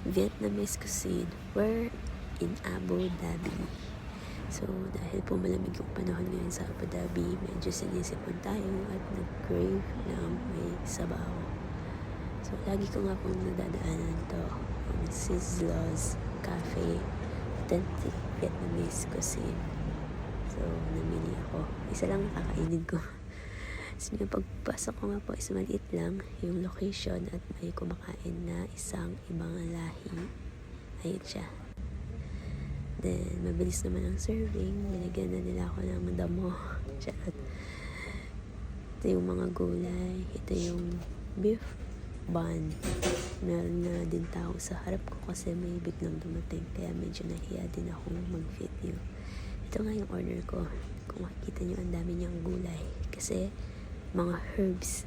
Vietnamese cuisine. We're in Abu Dhabi. So, dahil po malamig yung panahon ngayon sa Abu Dhabi, medyo sinisipon tayo at nag-crave ng may sabaw. So, lagi ko nga pong nadadaanan to. Ang Sizzlo's Cafe, authentic Vietnamese cuisine. So, namili ako. Isa lang nakakainin ko. So, yung pagpasok ko nga po is maliit lang yung location at may kumakain na isang ibang lahi. Ayun siya. Then, mabilis naman ang serving. Binigyan na nila ako ng damo. Ito yung mga gulay. Ito yung beef bun. Meron na din tao sa harap ko kasi may biglang dumating. Kaya medyo nahiya din akong mag-video. Ito nga yung order ko. Kung makikita nyo, ang dami niyang gulay. Kasi, mga herbs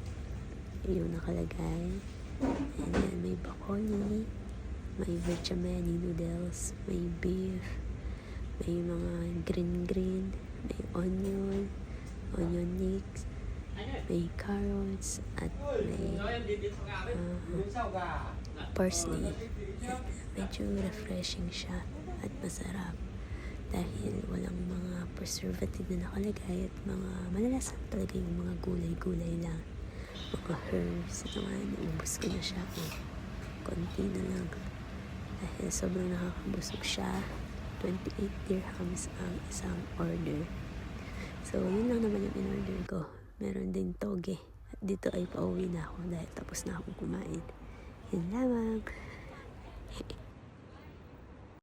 yung nakalagay. And then, may broccoli, may vegemite noodles, may beef, may mga green, may onion leeks, may carrots, at may parsley. Yan. Medyo refreshing siya at masarap dahil walang mga preservative na nakalagay at mga malalasan talaga yung mga gulay-gulay lang, mga herbs. Ito nga, naubos ko na siya. Konti na lang dahil sobrang nakakabusog siya. 28 dirhams ang isang order. So, yun lang naman yung in-order ko. Meron ding toge. At dito ay pauwi na ako dahil tapos na akong kumain. Yun lamang.